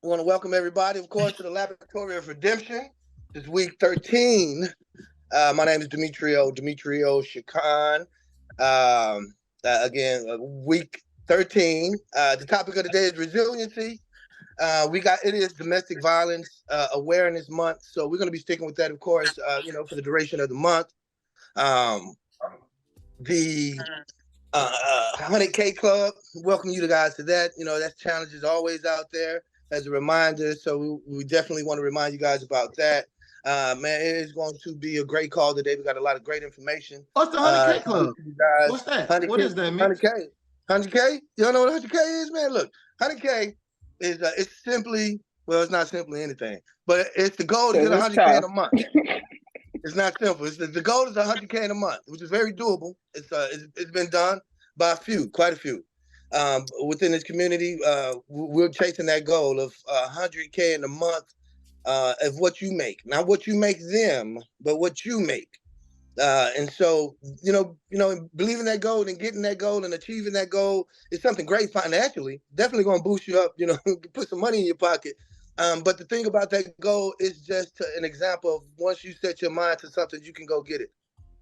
We want to welcome everybody, of course, to the Laboratory of Redemption. This is week 13. My name is Demetrio Shakan. Week 13. The topic of the day is resiliency. It is Domestic Violence Awareness Month, so we're going to be sticking with that, of course. For the duration of the month. Um, the 100K Club. Welcome you guys to that. That challenge is always out there as a reminder. So we definitely want to remind you guys about that. Man, it is going to be a great call today. We got a lot of great information. What's the 100K Club? You guys. What's that? 100K, what is that, Mitch? 100K? 100K? You don't know what 100K is, man? Look, 100K is it's simply, well, it's not simply anything, but it's the goal to get 100K in a month. It's not simple. The goal is 100K in a month, which is very doable. It's been done by quite a few. Within this community, we're chasing that goal of 100K in a month of what you make, not what you make them, but what you make. And so, believing that goal and getting that goal and achieving that goal is something great financially. Definitely going to boost you up. Put some money in your pocket. But the thing about that goal is just an example of once you set your mind to something, you can go get it.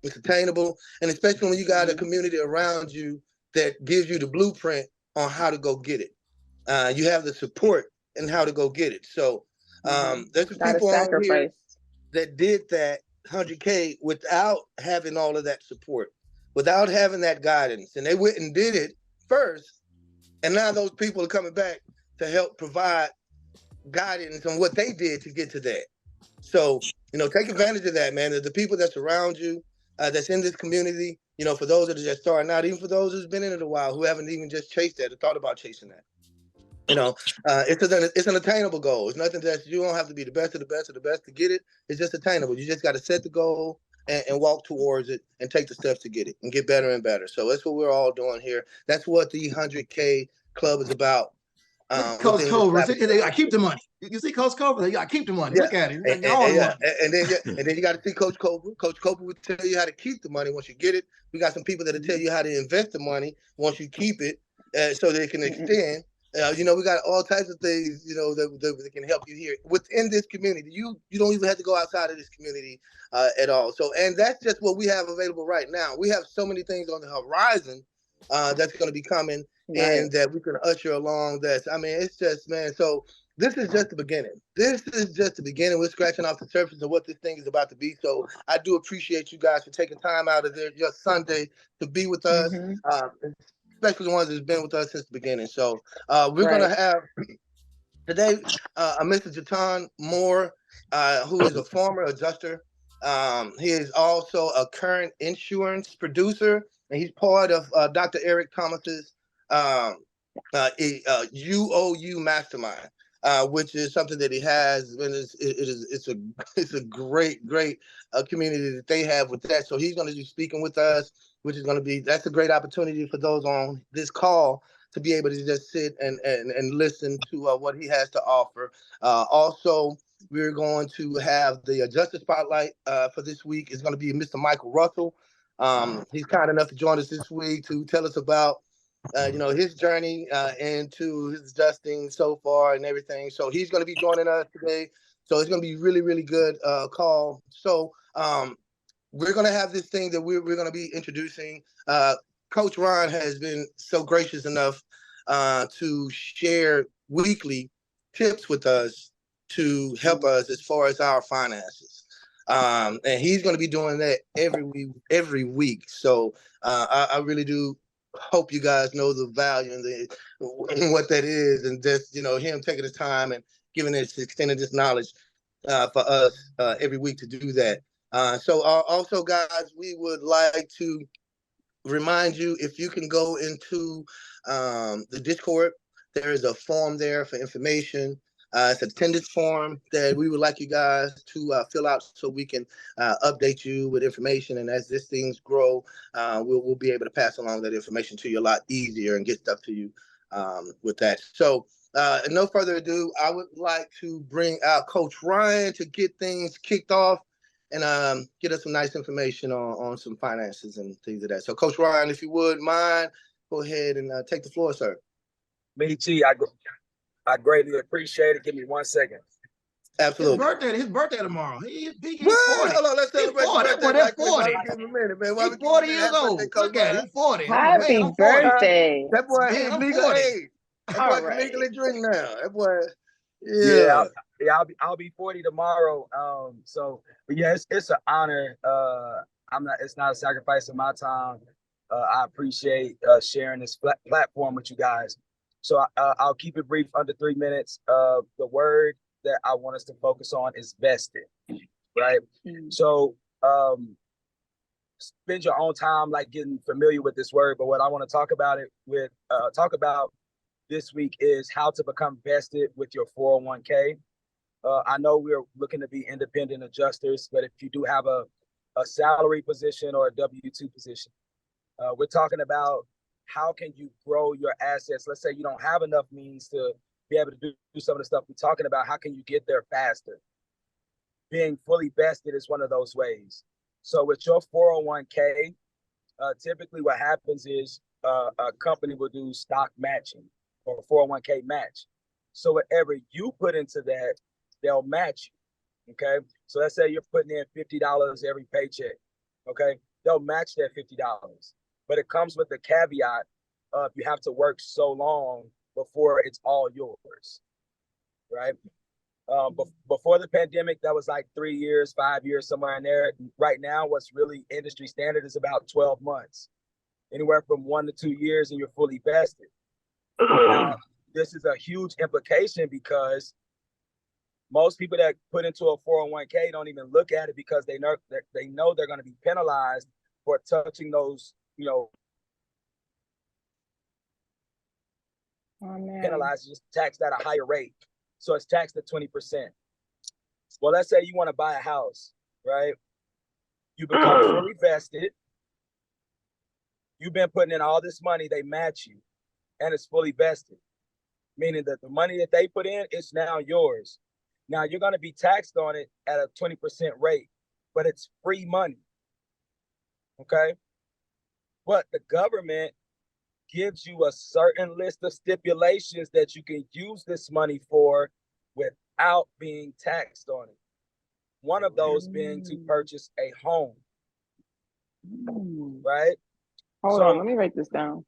It's attainable, and especially when you got a community around you that gives you the blueprint on how to go get it. You have the support and how to go get it. So there's some people on here that did that 100K without having all of that support, without having that guidance, and they went and did it first, and now those people are coming back to help provide guidance on what they did to get to that. So, take advantage of that, man. The people that's around you, that's in this community, for those that are just starting out, even for those who's been in it a while, who haven't even just chased that or thought about chasing that. It's an attainable goal. It's nothing that you don't have to be the best of the best of the best to get it. It's just attainable. You just got to set the goal and walk towards it and take the steps to get it and get better and better. So that's what we're all doing here. That's what the 100K Club is about. Coach Cobra, I keep the money. You see Coach Cobra, I keep the money. Yeah. Look at it. And then you got to see Coach Cobra. Coach Cobra will tell you how to keep the money once you get it. We got some people that'll tell you how to invest the money once you keep it, so they can extend. We got all types of things, that can help you here within this community. You don't even have to go outside of this community at all. So, and that's just what we have available right now. We have so many things on the horizon that's going to be coming. Right. And that we can usher along it's just, man, so this is just the beginning. This is just the beginning. We're scratching off the surface of what this thing is about to be. So I do appreciate you guys for taking time out of your Sunday to be with us, especially the ones that's been with us since the beginning. So we're going to have today Mr. Jatan Moore, who is a former adjuster. He is also a current insurance producer, and he's part of Dr. Eric Thomas's UOU Mastermind, which is something that he has, and it's a great community that they have with that. So he's going to be speaking with us, which is going to that's a great opportunity for those on this call to be able to just sit and listen to what he has to offer. Also, we're going to have the Justice Spotlight for this week. Is going to be Mr. Michael Russell. He's kind enough to join us this week to tell us about his journey into his adjusting so far and everything. So he's going to be joining us today. So it's going to be really, really good call. So we're going to have this thing that we're going to be introducing. Coach Ron has been so gracious enough to share weekly tips with us to help us as far as our finances. And he's going to be doing that every week. So I really do hope you guys know the value and what that is, and just him taking his time and giving us extending this knowledge for us every week to do that. So also, guys, we would like to remind you, if you can go into the Discord, there is a form there for information. It's an attendance form that we would like you guys to fill out so we can update you with information. And as these things grow, we'll be able to pass along that information to you a lot easier and get stuff to you with that. So no further ado, I would like to bring out Coach Ryan to get things kicked off and get us some nice information on some finances and things of that. So Coach Ryan, if you would mind, go ahead and take the floor, sir. BT, I I greatly appreciate it. Give me 1 second. Absolutely. His birthday tomorrow. He's 40. Hold on, let's celebrate his birthday right quick. 40. Give him a minute, man. He's 40 years old. Look at it. He's 40. Happy I'm 40. birthday. That boy, Man, he's I'm legal 40. age. That boy can legally drink now. That boy, Yeah, I'll be 40 tomorrow. But yeah, it's an honor. It's not a sacrifice of my time. I appreciate sharing this platform with you guys. So I'll keep it brief, under 3 minutes. The word that I want us to focus on is vested, right? So spend your own time like getting familiar with this word. But what I want to talk about this week is how to become vested with your 401k. I know we're looking to be independent adjusters, but if you do have a salary position or a W-2 position, we're talking about how can you grow your assets. Let's say you don't have enough means to be able to do some of the stuff we're talking about. How can you get there faster? Being fully vested is one of those ways. So with your 401k, typically what happens is a company will do stock matching or 401k match. So whatever you put into that, they'll match you. Okay. So let's say you're putting in $50 every paycheck. Okay. They'll match that $50. But it comes with the caveat of you have to work so long before it's all yours. Right. Before the pandemic, that was like 3 years, 5 years, somewhere in there. Right now, what's really industry standard is about 12 months, anywhere from 1 to 2 years, and you're fully vested. Now, this is a huge implication because most people that put into a 401k don't even look at it because they know they're going to be penalized for touching those, penalized, just taxed at a higher rate. So it's taxed at 20%. Well, let's say you want to buy a house, right? You become fully vested. You've been putting in all this money, they match you, and it's fully vested, meaning that the money that they put in is now yours. Now you're going to be taxed on it at a 20% rate, but it's free money. Okay? But the government gives you a certain list of stipulations that you can use this money for without being taxed on it. One of those being to purchase a home. Right? Hold on, let me write this down.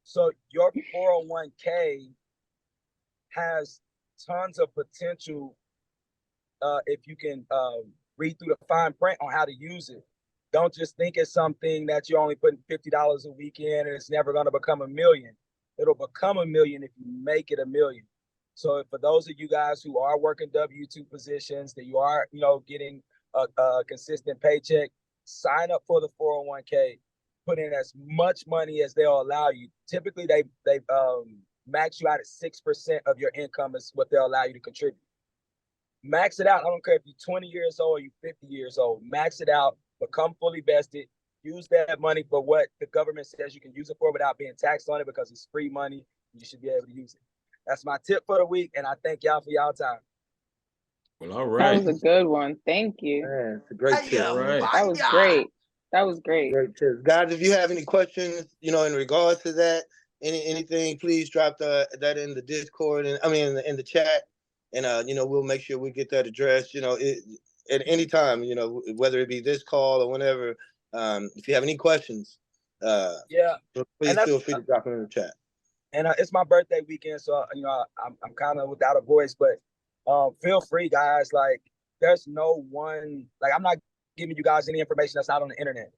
So your 401k has tons of potential if you can read through the fine print on how to use it. Don't just think it's something that you're only putting $50 a week in and it's never going to become $1 million. It'll become $1 million if you make it $1 million. So for those of you guys who are working W-2 positions, that you are, getting a consistent paycheck, sign up for the 401k. Put in as much money as they'll allow you. Typically, they max you out at 6% of your income is what they'll allow you to contribute. Max it out. I don't care if you're 20 years old or you're 50 years old. Max it out. Become fully vested. Use that money for what the government says you can use it for without being taxed on it because it's free money. You should be able to use it. That's my tip for the week, and I thank y'all for y'all time. Well, all right. That was a good one. Thank you. Man, it's a great tip. Right. That was great. That was great. Great tips. Guys, if you have any questions, in regards to that, anything, please drop that in the Discord and in the chat. And we'll make sure we get that addressed, at any time, whether it be this call or whenever. If you have any questions, please feel free to drop them in the chat. And it's my birthday weekend, so I'm kind of without a voice, but feel free, guys. Like, there's no one, like, I'm not giving you guys any information that's not on the internet.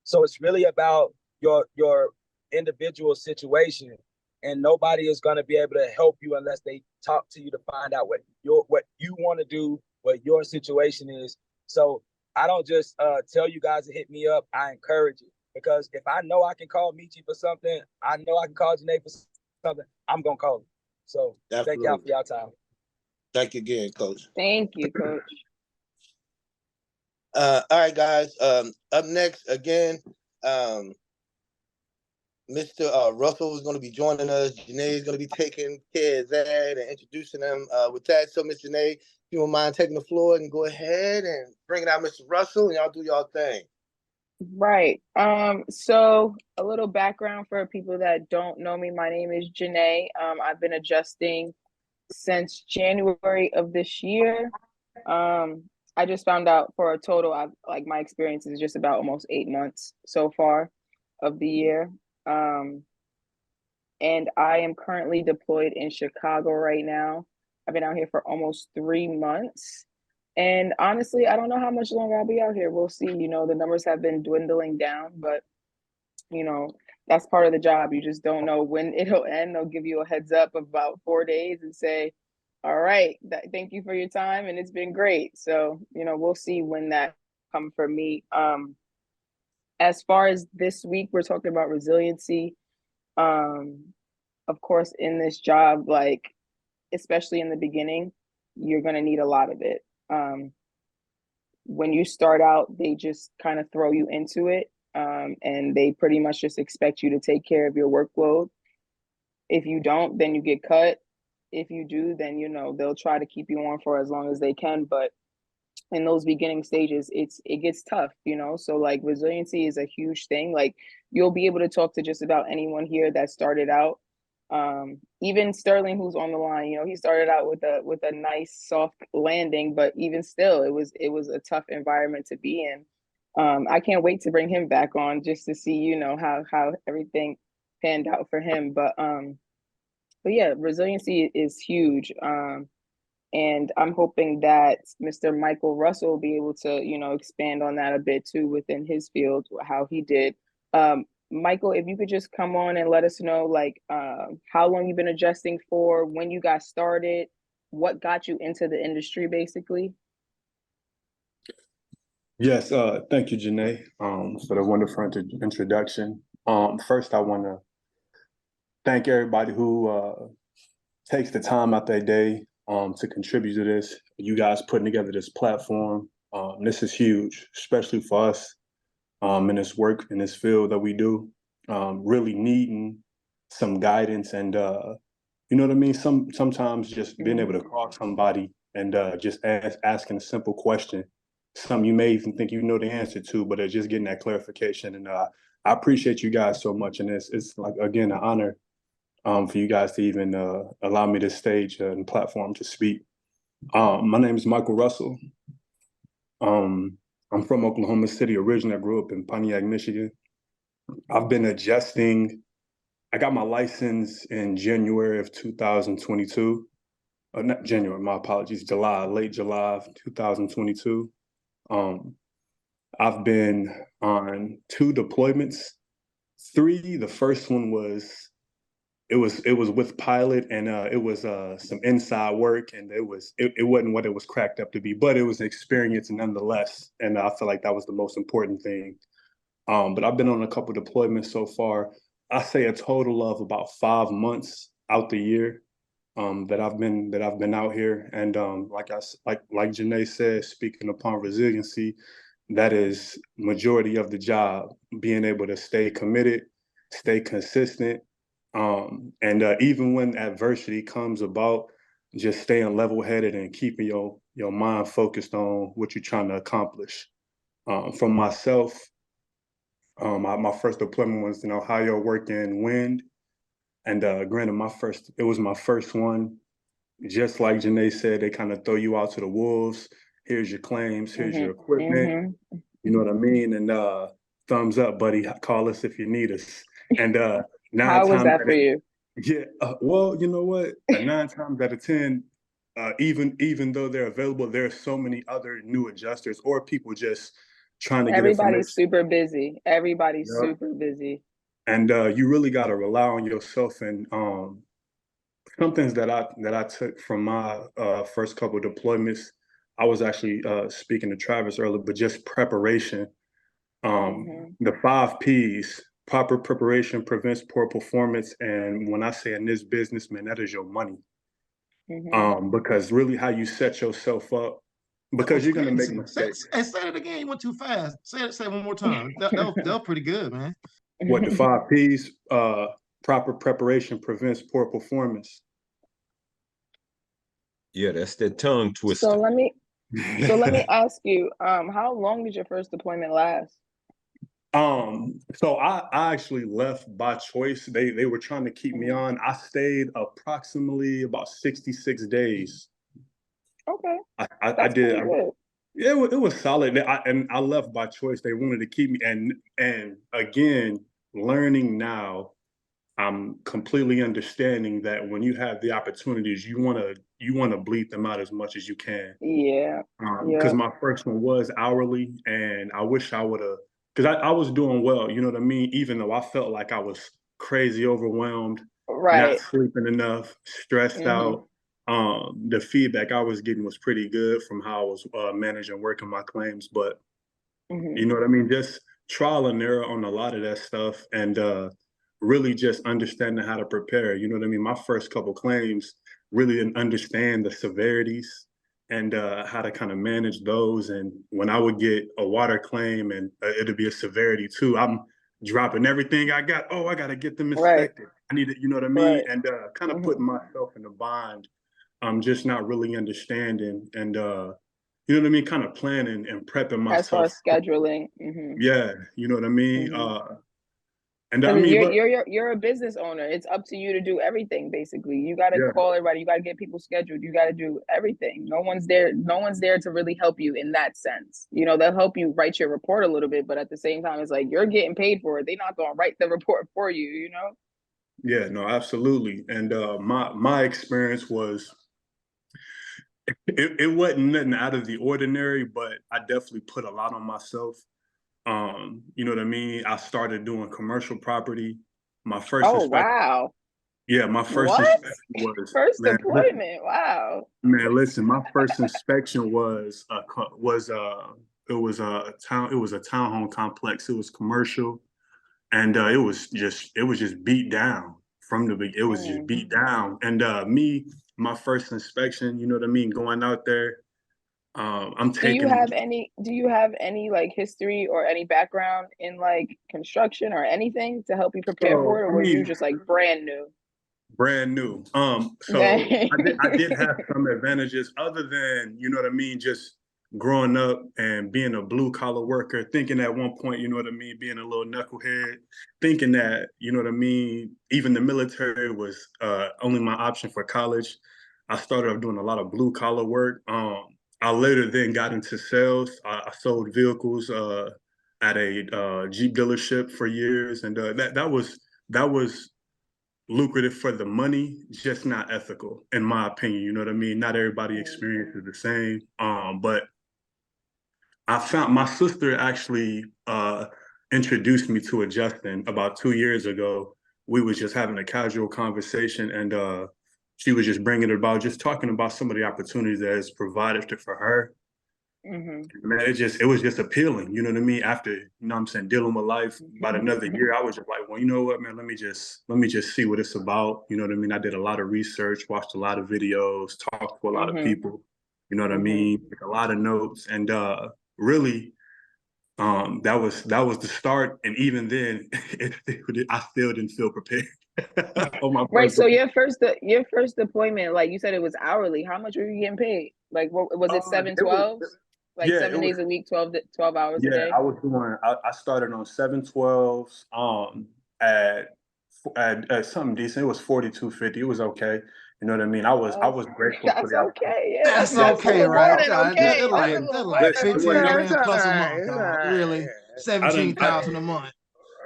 So it's really about your individual situation, and nobody is going to be able to help you unless they talk to you to find out what you want to do, what your situation is. So I don't just tell you guys to hit me up. I encourage it, because if I know I can call Michi for something, I know I can call Janae for something, I'm going to call him. So Thank y'all for y'all time. Thank you again, Coach. Thank you, Coach. All right, guys. Up next, again, Mr. Russell is going to be joining us. Janae is going to be taking care of that and introducing them with that. So, Miss Janae, if you don't mind taking the floor and go ahead and bring it out, Mr. Russell, and y'all do y'all thing. Right. So a little background for people that don't know me. My name is Janae. I've been adjusting since January of this year. Um, I just found out for a total, I've like my experience is just about almost 8 months so far of the year. Um, and I am currently deployed in Chicago right now. I've been out here for almost 3 months. And honestly, I don't know how much longer I'll be out here. We'll see. The numbers have been dwindling down, but you know, that's part of the job. You just don't know when it'll end. They'll give you a heads up of about 4 days and say, all right, thank you for your time. And it's been great. So, we'll see when that come for me. As far as this week, we're talking about resiliency. Um, of course, in this job, like, especially in the beginning, you're going to need a lot of it. When you start out, they just kind of throw you into it. And they pretty much just expect you to take care of your workload. If you don't, then you get cut. If you do, then they'll try to keep you on for as long as they can. But in those beginning stages, it gets tough. So like resiliency is a huge thing. Like you'll be able to talk to just about anyone here that started out. Even Sterling, who's on the line, he started out with a nice soft landing, but even still, it was a tough environment to be in. I can't wait to bring him back on just to see, how everything panned out for him. But yeah, resiliency is huge. And I'm hoping that Mr. Michael Russell will be able to, expand on that a bit too within his field, how he did. Michael, if you could just come on and let us know, like, how long you've been adjusting for, when you got started, what got you into the industry, basically. Yes, thank you, Janae, for the wonderful introduction. First, I want to thank everybody who takes the time out their day to contribute to this. You guys putting together this platform. This is huge, especially for us in this work, in this field that we do. Really needing some guidance and, you know what I mean? Sometimes just being able to call somebody and just asking a simple question, something you may even think you know the answer to, but just getting that clarification. And I appreciate you guys so much. And it's like, again, an honor for you guys to even allow me this stage and platform to speak. My name is Michael Russell. I'm from Oklahoma City originally. I grew up in Pontiac, Michigan. I've been adjusting. I got my license in January of 2022. Not January, my apologies, late July of 2022. I've been on 2 deployments, 3. The first one was it was with Pilot, and it was some inside work, and it wasn't what it was cracked up to be, but it was an experience nonetheless, and I feel like that was the most important thing. But I've been on a couple deployments so far. I say a total of about 5 months out the year that I've been out here, and like Janae said, speaking upon resiliency, that is majority of the job, being able to stay committed, stay consistent, and even when adversity comes about, just staying level-headed and keeping your mind focused on what you're trying to accomplish. From myself, my first deployment was in Ohio working wind, and granted, it was my first one. Just like Janae said, they kind of throw you out to the wolves. Here's your claims, here's your equipment. You know what I mean? And thumbs up, buddy. Call us if you need us. And How was that for you? Yeah, well, you know what? 9 times out of 10, even though they're available, there are so many other new adjusters or people just trying to get Everybody's information. super busy. Everybody's Yep. super busy. And you really got to rely on yourself. And some things that I took from my first couple of deployments, I was actually speaking to Travis earlier, but just preparation. The 5 P's: proper preparation prevents poor performance. And when I say in this business, man, that is your money. Because really how you set yourself up, because you're gonna make mistakes. Say it again. You went too fast. Say it one more time. That was pretty good, man. What the 5 P's? Proper preparation prevents poor performance. Yeah, that's that tongue twister. So let me ask you, how long did your first deployment last? So I actually left by choice. They were trying to keep me on. I stayed approximately about 66 days. Okay, I that's did. pretty good. It was solid. And I left by choice. They wanted to keep me. And again, learning now, I'm completely understanding that when you have the opportunities, you wanna bleed them out as much as you can. Yeah, Because yeah, my first one was hourly, and I wish I would have, because I was doing well, you know what I mean? Even though I felt like I was crazy overwhelmed, not right. sleeping enough, stressed Mm-hmm. out. The feedback I was getting was pretty good from how I was managing working my claims, but Mm-hmm. you know what I mean? Just trial and error on a lot of that stuff, and really just understanding how to prepare. You know what I mean? My first couple claims really didn't understand the severities and how to kind of manage those. And when I would get a water claim and it'd be a severity too, I'm dropping everything I got. Oh, I got to get them Right, inspected. I need it, you know what I mean? right. And kind of Mm-hmm. putting myself in a bind. I'm just not really understanding and you know what I mean? Kind of planning and prepping As far myself. as scheduling, mm-hmm. Yeah, you know what I mean? Mm-hmm. And I Because mean, look, you're a business owner. It's up to you to do everything. Basically, you got to yeah, call everybody. You got to get people scheduled. You got to do everything. No one's there. No one's there to really help you in that sense. You know, they'll help you write your report a little bit, but at the same time, it's like you're getting paid for it. They're not gonna write the report for you. You know. yeah, no, absolutely. And my experience was it wasn't nothing out of the ordinary, but I definitely put a lot on myself. You know what I mean? I started doing commercial property. My first Oh inspection, wow! yeah, my first What? inspection was, First man, deployment. Wow. listen, my first inspection was it was a townhome complex. It was commercial, and it was just beat down from the beginning. It was just Mm. beat down. And my first inspection, you know what I mean, going out there, I'm taking. Do you have any like history or any background in like construction or anything to help you prepare for So it, or I was you mean, just like brand new? brand new. So Dang. I did have some advantages other than, you know what I mean, just growing up and being a blue collar worker, thinking at one point, you know what I mean, being a little knucklehead, thinking that, you know what I mean, even the military was only my option for college. I started off doing a lot of blue collar work. I later then got into sales. I sold vehicles at a Jeep dealership for years, and that was lucrative for the money, just not ethical, in my opinion. You know what I mean? Not everybody experiences the same. But I found my sister actually introduced me to a Justin about 2 years ago. We was just having a casual conversation, and she was just bringing it about, just talking about some of the opportunities that is provided for her. Mm-hmm. Man, it was just appealing, you know what I mean? After, you know what I'm saying, dealing with life about another year, I was just like, well, you know what, man, let me just see what it's about. You know what I mean? I did a lot of research, watched a lot of videos, talked to a lot of Mm-hmm. people, you know what I Mm-hmm. mean? Took a lot of notes, and really that was the start. And even then I still didn't feel prepared on my Right. first So day. your first deployment, like you said, it was hourly. How much were you getting paid? Like, what was it? Seven It was, twelves? Like yeah, it seven was. days a week, 12 hours a Yeah, day. I was doing. I started on 7/12s. At at something decent. It was 42.50. It was okay. You know what I mean? I Oh, was grateful for that's the opportunity. okay. Yeah, That's that's a okay, little more right? than Yeah, They're okay. That's a like little more listen, than It's $15 all right. okay. It's grand all plus a right. month, It's all dog. right. Really, I seventeen didn't. thousand a month.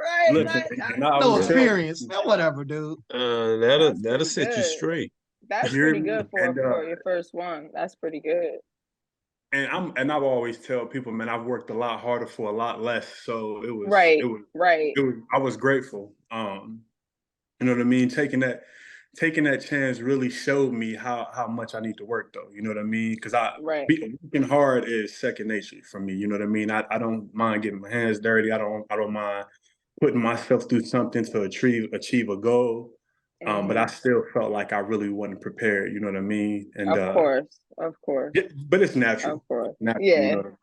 Right, Listen, right. and I No would Yeah. tell experience. people, Whatever, dude. That'll That's that'll pretty set you good. straight. That's you hear pretty me? good for your first one. That's pretty good. I've always tell people, man, I've worked a lot harder for a lot less. So Right, right. I was grateful. You know what I mean? Taking that chance really showed me how much I need to work, though. You know what I mean? Because Right. working hard is second nature for me. You know what I mean? I don't mind getting my hands dirty. I don't mind putting myself through something to achieve a goal. But I Hmm. still felt like I really wasn't prepared. You know what I mean? And Of course. Of course. but it's Of natural. course. Natural. You Yeah. know.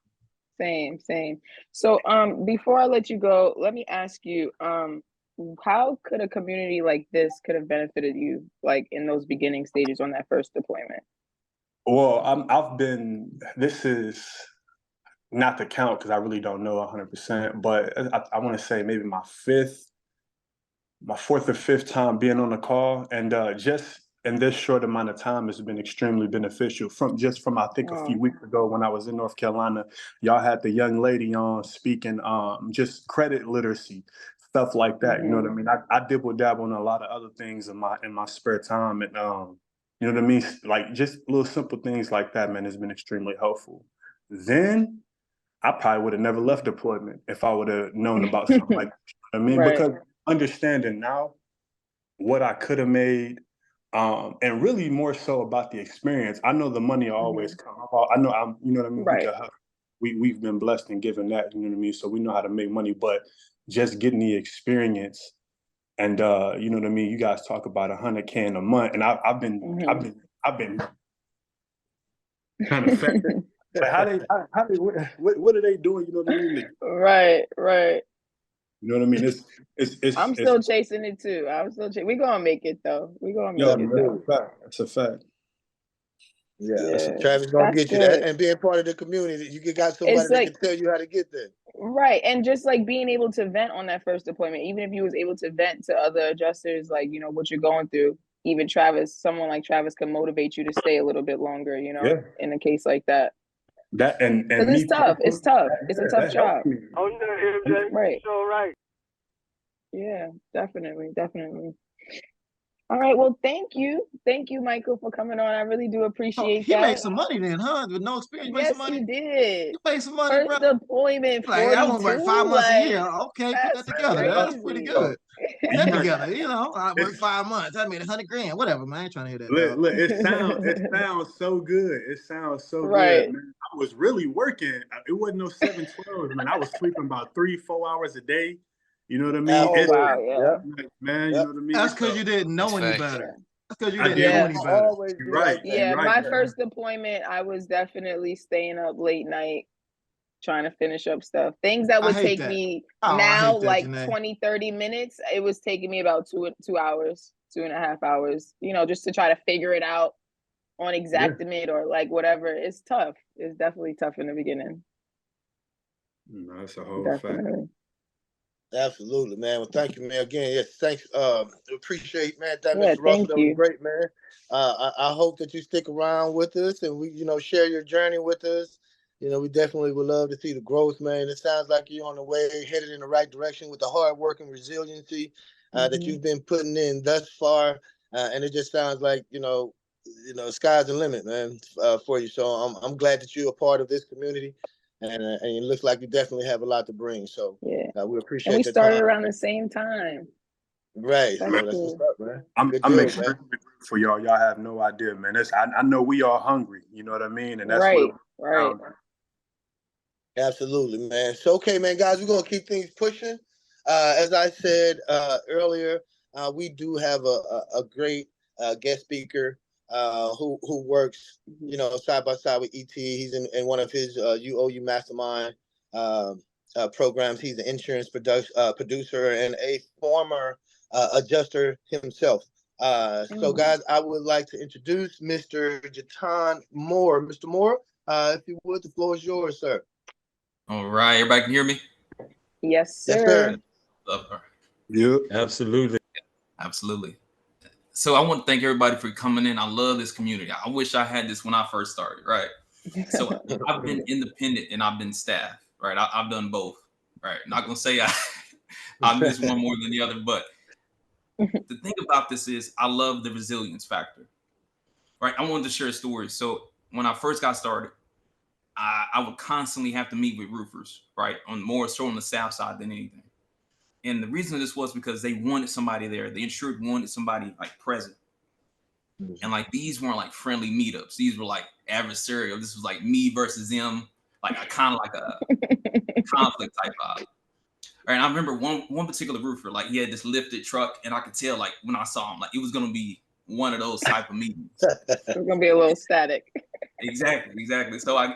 Same, same. So, before I let you go, let me ask you, how could a community like this could have benefited you, like in those beginning stages on that first deployment? Well, I've been. This is not to count because I really don't know 100%, but I want to say maybe my fourth or fifth time being on the call, and just in this short amount of time has been extremely beneficial. From I think a few weeks ago when I was in North Carolina, y'all had the young lady on speaking just credit literacy, stuff like that. You know what I mean? I dibble dabble on a lot of other things in my spare time, and you know what I mean? Like just little simple things like that, man, has been extremely helpful. Then I probably would have never left deployment if I would have known about something like that. You know what I mean? Right. Because understanding now what I could have made, and really more so about the experience. I know the money will always come. I know you know what I mean? Right. We've been blessed and given that, you know what I mean? So we know how to make money, but just getting the experience and you know what I mean? You guys talk about $100K in a month, and I've been kind of fed. Like what are they doing? You know what I mean? Right. You know what I mean? It's I'm still chasing it too. We gonna make it though. We gonna make it though. That's a fact. Yeah. So Travis gonna get you that, and being part of the community, you got somebody that can tell you how to get there. Right, and just like being able to vent on that first deployment, even if you was able to vent to other adjusters, like you know what you're going through. Even someone like Travis can motivate you to stay a little bit longer. You know, in a case like that. That and it's tough. It's tough. It's a tough job. Right. So right. Yeah, definitely. All right. Well, thank you, Michael, for coming on. I really do appreciate that. He made some money then, huh? With no experience, yes, made some money. He did. You made some money, First bro. deployment, like I want like 5 months a year. Okay, put that together. That's pretty good. Put that together. You know, I worked 5 months. I made $100,000. Whatever, man. I ain't trying to hear that. Look, it sounds so good. It sounds so right. good, man. I was really working. It wasn't no 7-12, man. I was sleeping about 3-4 hours a day. You know what I mean? Oh, wow, yeah. Man, you know what I mean? That's because you didn't know any better. That's because you didn't know any better. Right. Yeah, right. my first deployment, I was definitely staying up late night trying to finish up stuff. Things that would take me now like 20-30 minutes, it was taking me about 2 hours, 2.5 hours, you know, just to try to figure it out on Xactimate or like whatever. It's tough. It's definitely tough in the beginning. No, that's a whole fact. Absolutely, man. Well, thank you, man. Again, yes, thanks. Appreciate, man. That yeah, Mr. Russell, that was you. great, man. I hope that you stick around with us and we, you know, share your journey with us. You know, we definitely would love to see the growth, man. It sounds like you're on the way, headed in the right direction with the hard work and resiliency that you've been putting in thus far. And it just sounds like, you know, sky's the limit, man, for you. So I'm glad that you're a part of this community. And it looks like you definitely have a lot to bring. So we appreciate. And we started around the same time. Right. So that's what's up, man. I'm extremely grateful for y'all. Y'all have no idea, man. I know we are hungry. You know what I mean? And that's right. Absolutely, man. So okay, man, guys, we're gonna keep things pushing. As I said earlier, we do have a great guest speaker who works, you know, side by side with ET. He's in one of his UOU Mastermind programs. He's an insurance producer and a former adjuster himself. So, guys, I would like to introduce Mr. Jatan Moore. Mr. Moore, if you would, the floor is yours, sir. All right, everybody can hear me? Yes, sir. Yeah, absolutely. So I want to thank everybody for coming in. I love this community. I wish I had this when I first started, right? So I've been independent and I've been staff, right? I've done both, right? Not gonna say I miss one more than the other, but the thing about this is I love the resilience factor, right? I wanted to share a story. So when I first got started, I would constantly have to meet with roofers, right? More so on the south side than anything. And the reason this was because they wanted somebody there. The insured wanted somebody like present. And like these weren't like friendly meetups. These were like adversarial. This was like me versus them, like a kind of like a conflict type vibe. All right, and I remember one particular roofer, like he had this lifted truck, and I could tell like when I saw him, like it was gonna be one of those type of meetings. It's gonna be a little static. Exactly. So I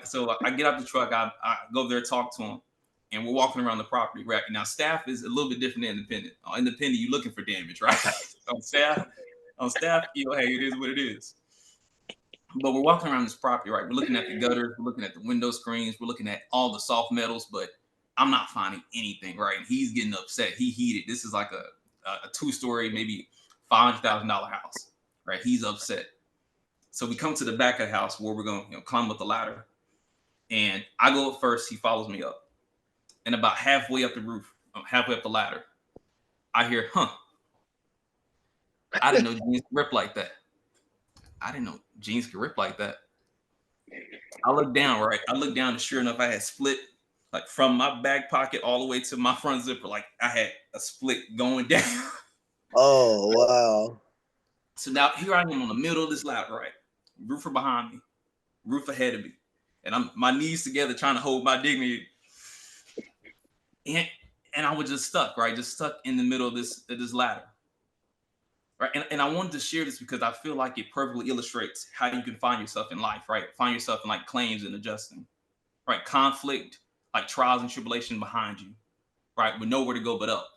get out the truck, I go there, talk to him, and we're walking around the property. Right now, staff is a little bit different than independent. Independent, you're looking for damage, right? On staff, you know, hey, it is what it is. But we're walking around this property, right? We're looking at the gutters, we're looking at the window screens, we're looking at all the soft metals, but I'm not finding anything, right? And he's getting upset. He heated. This is like a 2-story, maybe $500,000 house, right? He's upset. So we come to the back of the house where we're going to climb up the ladder. And I go up first. He follows me up. And about halfway up the roof, halfway up the ladder, I hear, huh. I didn't know jeans could rip like that. I didn't know jeans could rip like that. I look down, right? I look down and sure enough, I had split like from my back pocket all the way to my front zipper. Like I had a split going down. Oh, wow. So now here I am on the middle of this ladder, right? Roofer behind me, roof ahead of me. And I'm my knees together trying to hold my dignity. And I was just stuck, right? Just stuck in the middle of this ladder. Right. And I wanted to share this because I feel like it perfectly illustrates how you can find yourself in life, right? Find yourself in like claims and adjusting, right? Conflict, like trials and tribulation behind you, right? With nowhere to go but up.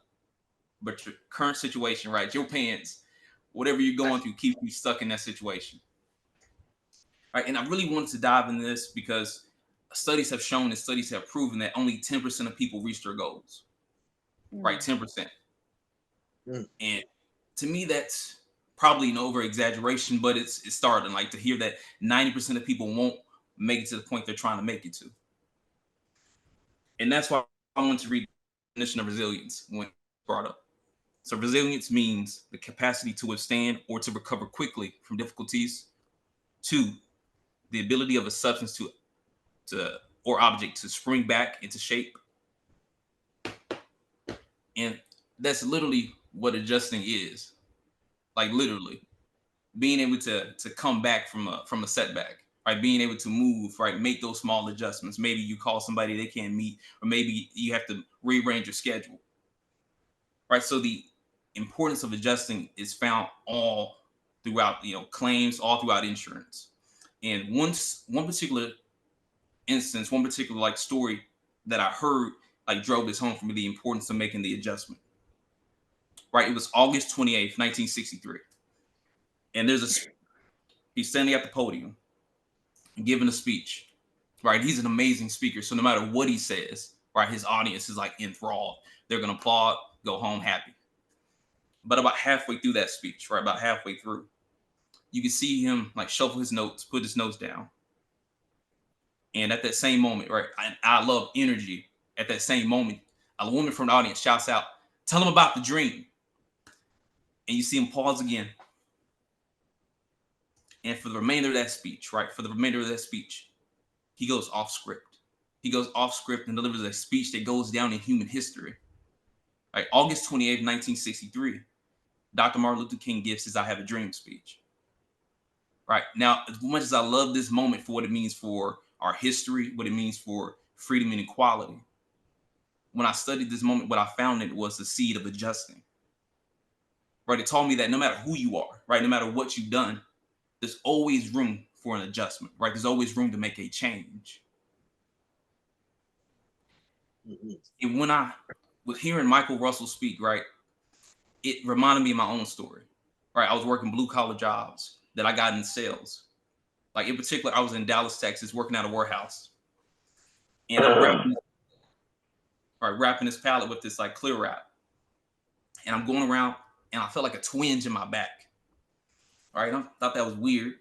But your current situation, right? Your pants, whatever you're going through, keep you stuck in that situation. Right. And I really wanted to dive into this because studies have shown and studies have proven that only 10% of people reach their goals. Right. 10%. And to me, that's probably an over exaggeration, but it's starting like to hear that 90% of people won't make it to the point they're trying to make it to. And that's why I want to read the definition of resilience when brought up. So resilience means the capacity to withstand or to recover quickly from difficulties. 2, the ability of a substance to or object to spring back into shape. And that's literally what adjusting is. Like literally being able to come back from a setback, right? Being able to move, right? Make those small adjustments. Maybe you call somebody they can't meet, or maybe you have to rearrange your schedule, right? So the importance of adjusting is found all throughout, claims, all throughout insurance. And one particular instance, one particular like story that I heard like drove this home for me, the importance of making the adjustment. Right, it was August 28th, 1963. And he's standing at the podium and giving a speech. Right, he's an amazing speaker. So no matter what he says, right, his audience is like enthralled. They're gonna applaud, go home happy. But about halfway through that speech, right, about halfway through, you can see him like shuffle his notes, put his notes down. And at that same moment, right, I love energy. At that same moment, a woman from the audience shouts out, "Tell him about the dream." And you see him pause again. And for the remainder of that speech, right? For the remainder of that speech, he goes off script. He goes off script and delivers a speech that goes down in human history. Right? August 28th, 1963, Dr. Martin Luther King gives his "I Have a Dream" speech. Right? Now, as much as I love this moment for what it means for our history, what it means for freedom and equality, when I studied this moment, what I found it was the seed of adjusting. Right, it taught me that no matter who you are, right, no matter what you've done, there's always room for an adjustment, right? There's always room to make a change. And when I was hearing Michael Russell speak, right, it reminded me of my own story, right? I was working blue collar jobs that I got in sales. Like in particular, I was in Dallas, Texas, working at a warehouse. And I'm wrapping this pallet with this like clear wrap. And I'm going around and I felt like a twinge in my back. All right, I thought that was weird,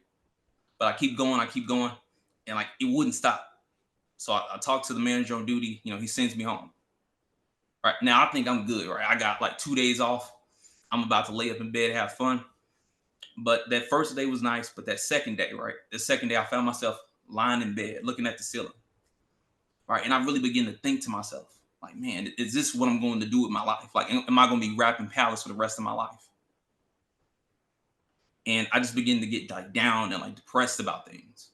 but I keep going, and like it wouldn't stop. So I talked to the manager on duty. He sends me home. All right, now I think I'm good. Right, I got like 2 days off. I'm about to lay up in bed, have fun. But that first day was nice, but that second day, right? The second day, I found myself lying in bed, looking at the ceiling. Right, and I really began to think to myself, like, man, is this what I'm going to do with my life? Like, am I going to be wrapping pallets for the rest of my life? And I just began to get like down and like depressed about things.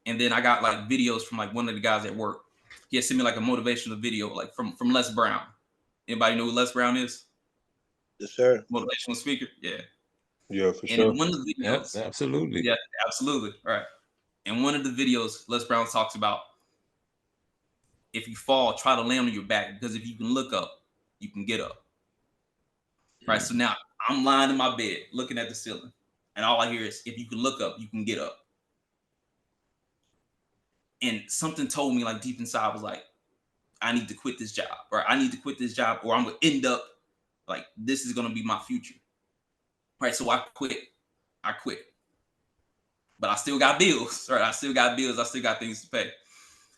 And then I got like videos from like one of the guys at work. He had sent me like a motivational video, like from Les Brown. Anybody know who Les Brown is? Yes, sir. Motivational speaker. Yeah. Yeah, for and sure. In one of the videos, Yep, absolutely. Yeah, absolutely. Right. In one of the videos, Les Brown talks about if you fall, try to land on your back, because if you can look up, you can get up. Right. So now I'm lying in my bed looking at the ceiling, and all I hear is, if you can look up, you can get up. And something told me like deep inside was like, I need to quit this job, or I need to quit this job, or I'm gonna end up like this is gonna be my future. Right. So I quit. But I still got bills, right? I still got bills. I still got things to pay.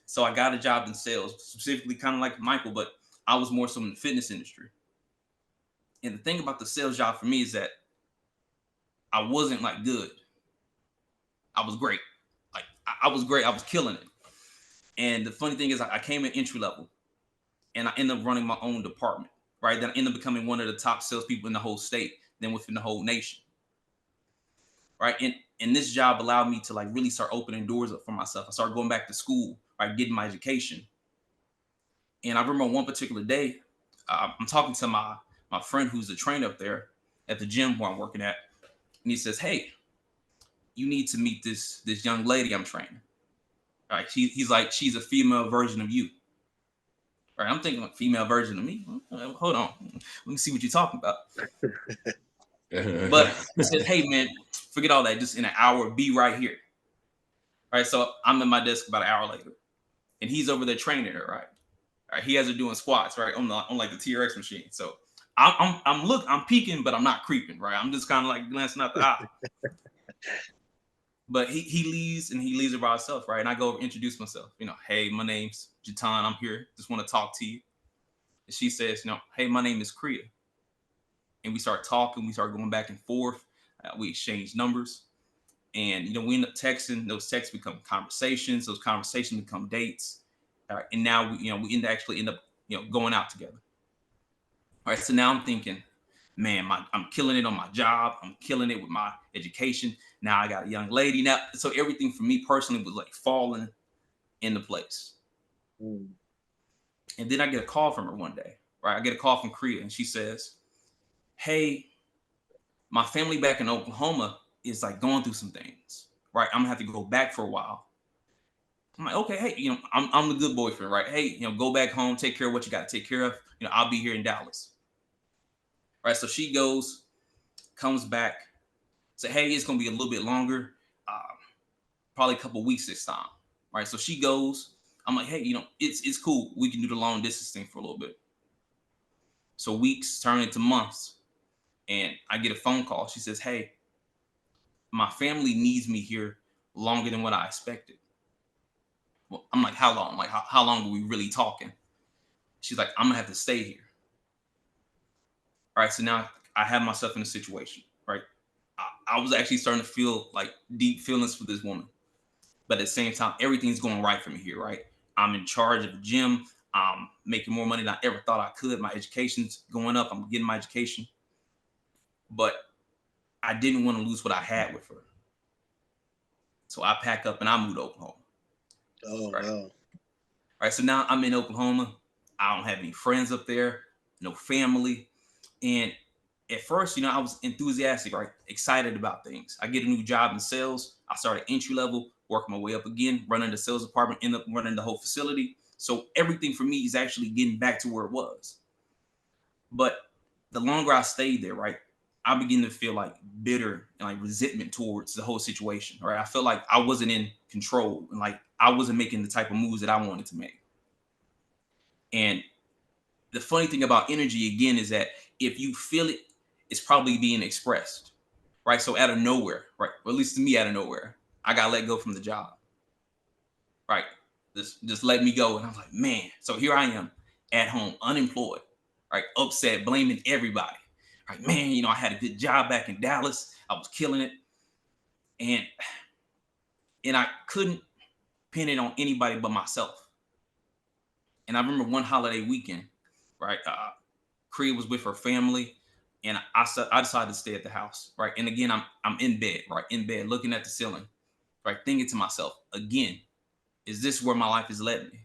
So I got a job in sales, specifically kind of like Michael, but I was more so in the fitness industry. And the thing about the sales job for me is that I wasn't like good. I was great. Like I was great. I was killing it. And the funny thing is I came in entry level and I ended up running my own department, right? Then I ended up becoming one of the top salespeople in the whole state, then within the whole nation. Right. And this job allowed me to like really start opening doors up for myself. I started going back to school, right, getting my education. And I remember one particular day, I'm talking to my friend who's a trainer up there at the gym where I'm working at. And he says, hey, you need to meet this young lady I'm training. All right. He's like, she's a female version of you. All right. I'm thinking like female version of me. Hold on. Let me see what you're talking about. But he said, hey, man, forget all that. Just in an hour, be right here. All right. So I'm at my desk about an hour later. And he's over there training her, right? All right. He has her doing squats, right? On like the TRX machine. So I'm peeking, but I'm not creeping, right? I'm just kind of like glancing out the eye. But he leaves her by herself, right? And I go over introduce myself. You know, hey, my name's Jatan. I'm here. Just want to talk to you. And she says, you know, hey, my name is Kriya. And we start talking. We start going back and forth. We exchange numbers. And, you know, we end up texting. Those texts become conversations. Those conversations become dates. And now, we actually end up, going out together. All right. So now I'm thinking, man, I'm killing it on my job. I'm killing it with my education. Now I got a young lady. Now, so everything for me personally was like falling into place. And then I get a call from her one day, right? I get a call from Kriya and she says, hey, my family back in Oklahoma is like going through some things, right? I'm gonna have to go back for a while. I'm like, okay, hey, I'm the good boyfriend, right? Hey, go back home, take care of what you got to take care of. I'll be here in Dallas. Right. So she goes, comes back, say, hey, it's gonna be a little bit longer, probably a couple of weeks this time. Right. So she goes. I'm like, hey, it's cool. We can do the long distance thing for a little bit. So weeks turn into months. And I get a phone call. She says, hey, my family needs me here longer than what I expected. Well, I'm like, how long? Like, how long are we really talking? She's like, I'm going to have to stay here. All right. So now I have myself in a situation, right? I was actually starting to feel like deep feelings for this woman. But at the same time, everything's going right for me here, right? I'm in charge of the gym. I'm making more money than I ever thought I could. My education's going up. I'm getting my education. But I didn't want to lose what I had with her. So I pack up and I moved to Oklahoma. Oh, right? wow. All right. So now I'm in Oklahoma. I don't have any friends up there, no family. And at first, I was enthusiastic, right? Excited about things. I get a new job in sales. I started entry level, working my way up again, running the sales department, end up running the whole facility. So everything for me is actually getting back to where it was. But the longer I stayed there, right, I begin to feel like bitter and like resentment towards the whole situation, right? I felt like I wasn't in control and like I wasn't making the type of moves that I wanted to make. And the funny thing about energy, again, is that if you feel it, it's probably being expressed, right? So out of nowhere, right? Or at least to me, out of nowhere, I got let go from the job, right? Just let me go. And I was like, man, so here I am at home, unemployed, right? Upset, blaming everybody. Right, man, I had a good job back in Dallas. I was killing it. And I couldn't pin it on anybody but myself. And I remember one holiday weekend, right? Kriya was with her family, and I decided to stay at the house, right? And again, I'm in bed, right? In bed, looking at the ceiling, right? Thinking to myself, again, is this where my life is led me?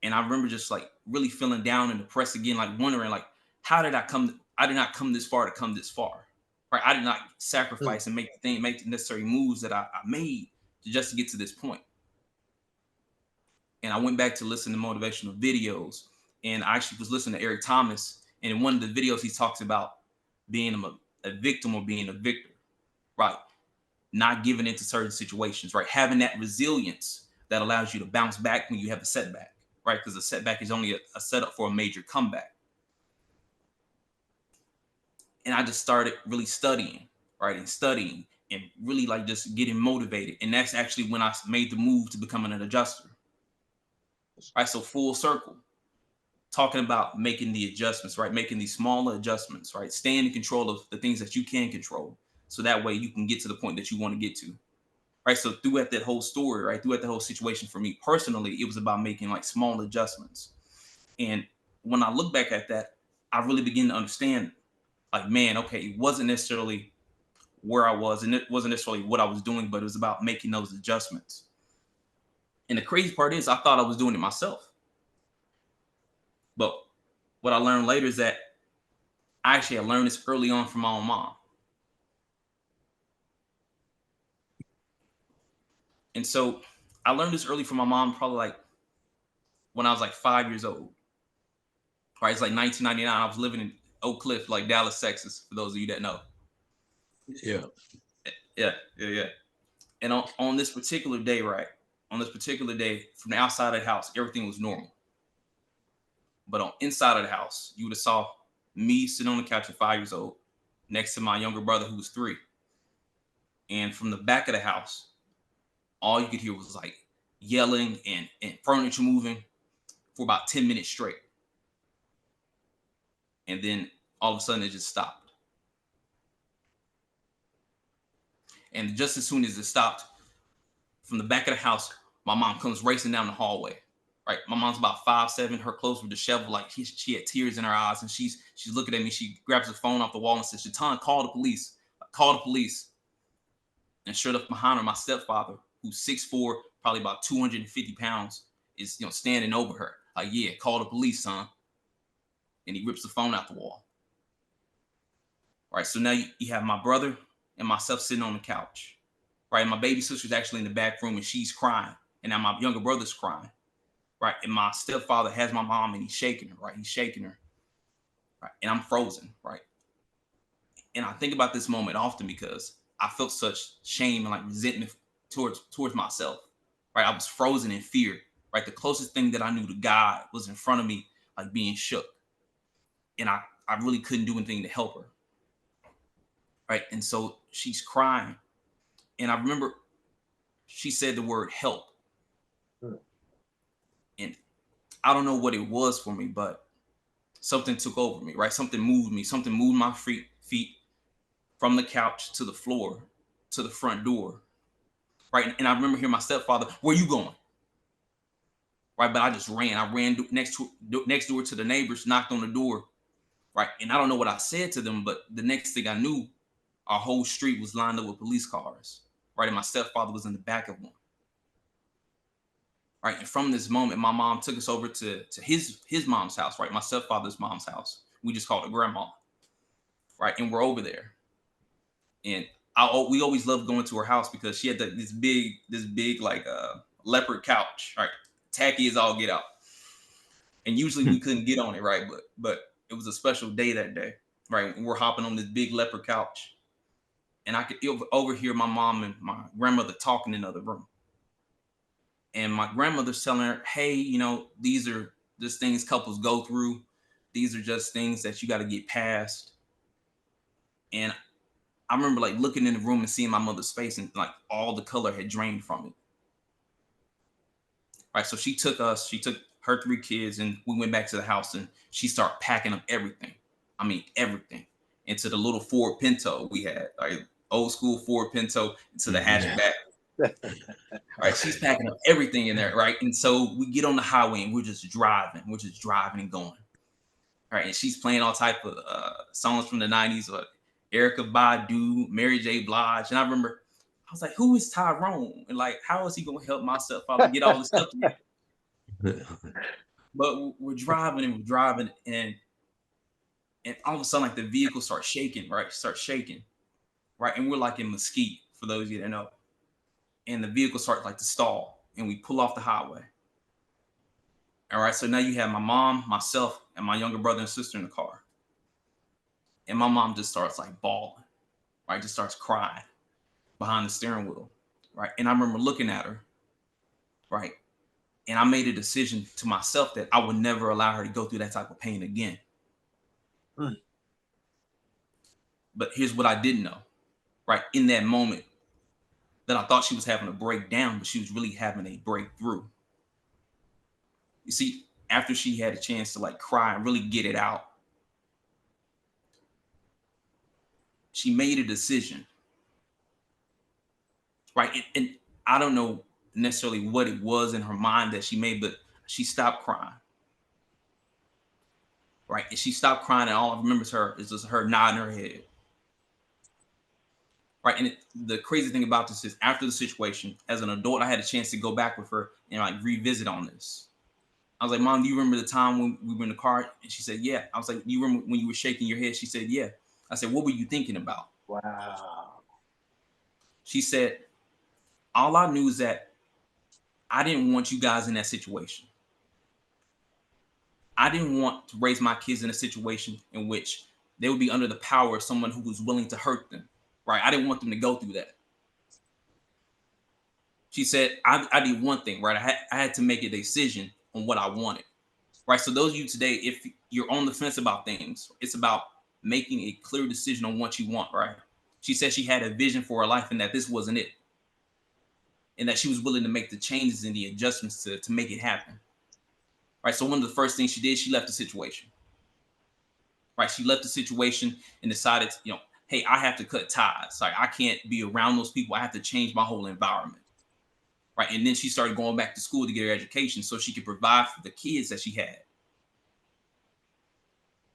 And I remember just like really feeling down and depressed again, like wondering, like, how did I did not come this far to come this far, right? I did not sacrifice and make the necessary moves that I made just to get to this point. And I went back to listen to motivational videos, and I actually was listening to Eric Thomas. And in one of the videos, he talks about being a victim or being a victor, right? not giving into certain situations, right? Having that resilience that allows you to bounce back when you have a setback, right? Because a setback is only a setup for a major comeback. And I just started really studying, right? And studying and really like just getting motivated. And that's actually when I made the move to becoming an adjuster. Right. So full circle, talking about making the adjustments, right? Making these smaller adjustments, right? Staying in control of the things that you can control. So that way you can get to the point that you want to get to. Right. So throughout that whole story, right? Throughout the whole situation for me personally, it was about making like small adjustments. And when I look back at that, I really begin to understand, like, man, okay, it wasn't necessarily where I was and it wasn't necessarily what I was doing, but it was about making those adjustments. And the crazy part is I thought I was doing it myself. But what I learned later is that I learned this early on from my own mom. And so I learned this early from my mom, probably like when I was like 5 years old. Right, it's like 1999. I was living in Oak Cliff, like Dallas, Texas, for those of you that know. Yeah. And on this particular day, right, on this particular day, from the outside of the house, everything was normal. But on inside of the house, you would have saw me sitting on the couch at 5 years old, next to my younger brother who was 3. And from the back of the house, all you could hear was like yelling and furniture moving for about 10 minutes straight. And then all of a sudden it just stopped. And just as soon as it stopped, from the back of the house, my mom comes racing down the hallway. Right, my mom's about 5'7". Her clothes were disheveled, like she had tears in her eyes, and she's looking at me. She grabs the phone off the wall and says, "Shatan, call the police! Call the police!" And straight up behind her, my stepfather, who's 6'4", probably about 250 pounds, is standing over her. Like, "Yeah, call the police, son." And he rips the phone out the wall. All right, so now you have my brother and myself sitting on the couch. Right, my baby sister's actually in the back room and she's crying, and now my younger brother's crying. Right, and my stepfather has my mom and he's shaking her. Right, he's shaking her. Right, and I'm frozen. Right, and I think about this moment often because I felt such shame and like resentment towards myself. Right, I was frozen in fear. Right, the closest thing that I knew to God was in front of me, like being shook, and I really couldn't do anything to help her. Right, and so she's crying, and I remember she said the word help. And I don't know what it was for me, but something took over me, right? Something moved me. Something moved my feet from the couch to the floor to the front door, right? And I remember hearing my stepfather, "Where you going?" Right, but I just ran. I ran next door to the neighbors, knocked on the door, right? And I don't know what I said to them, but the next thing I knew, our whole street was lined up with police cars, right? And my stepfather was in the back of one. Right, and from this moment, my mom took us over to his mom's house, right? My stepfather's mom's house. We just called it grandma, right? And we're over there, and we always loved going to her house because she had this big like leopard couch, right? Tacky as all get out, and usually we couldn't get on it, right? But it was a special day that day, right? And we're hopping on this big leopard couch, and I could overhear my mom and my grandmother talking in the other room. And my grandmother's telling her, "Hey, these are just things couples go through. These are just things that you got to get past." And I remember like looking in the room and seeing my mother's face and like all the color had drained from it. Right. So she took her 3 kids and we went back to the house and she started packing up everything. I mean, everything into the little Ford Pinto we had, like old school Ford Pinto into the hatchback. All right, she's packing up everything in there, right? And so we get on the highway and we're just driving and going. All right, and she's playing all type of songs from the 90s, like Erykah Badu, Mary J. Blige. And I remember I was like, "Who is Tyrone? And like, how is he gonna help my stepfather get all this stuff together?" But we're driving and all of a sudden, like the vehicle starts shaking, right? Right? And we're like in Mesquite, for those of you that know. And the vehicle starts like to stall and we pull off the highway. All right, so now you have my mom, myself, and my younger brother and sister in the car. And my mom just starts like bawling, right? Just starts crying. behind the steering wheel, right? And I remember looking at her, right? And I made a decision to myself that I would never allow her to go through that type of pain again. But here's what I didn't know, right? In that moment, that I thought she was having a breakdown, but she was really having a breakthrough. You see, after she had a chance to like cry and really get it out, she made a decision, right? And I don't know necessarily what it was in her mind that she made, but she stopped crying, right? And she stopped crying, and all I remember her is just her nodding her head. Right. And the crazy thing about this is after the situation, as an adult, I had a chance to go back with her and like revisit on this. I was like, Mom, do you remember the time when we were in the car? And she said, yeah. I was like, you remember when you were shaking your head? She said, yeah. I said, what were you thinking about? Wow. She said, all I knew is that I didn't want you guys in that situation. I didn't want to raise my kids in a situation in which they would be under the power of someone who was willing to hurt them. Right. I didn't want them to go through that. She said, I did one thing, right? I had to make a decision on what I wanted. Right. So those of you today, if you're on the fence about things, it's about making a clear decision on what you want. Right. She said she had a vision for her life and that this wasn't it. And that she was willing to make the changes and the adjustments to make it happen. Right. So one of the first things she did, she left the situation. Right. She left the situation and decided, hey, I have to cut ties. Like I can't be around those people. I have to change my whole environment. Right. And then she started going back to school to get her education so she could provide for the kids that she had.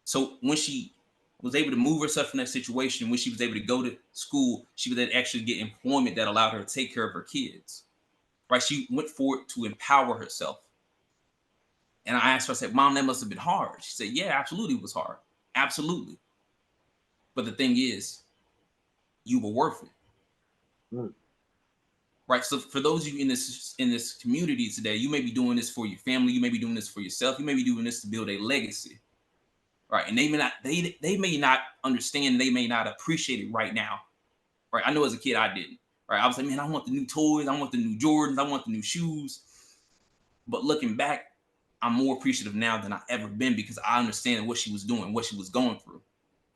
So when she was able to move herself from that situation, when she was able to go to school, she would then actually get employment that allowed her to take care of her kids. Right. She went forward to empower herself. And I asked her, I said, Mom, that must have been hard. She said, yeah, absolutely it was hard. Absolutely. But the thing is, you were worth it. Right. So for those of you in this community today, you may be doing this for your family. You may be doing this for yourself. You may be doing this to build a legacy. Right. And they may not understand. They may not appreciate it right now. Right. I know as a kid, I didn't. Right. I was like, man, I want the new toys. I want the new Jordans. I want the new shoes. But looking back, I'm more appreciative now than I've ever been because I understand what she was doing, what she was going through.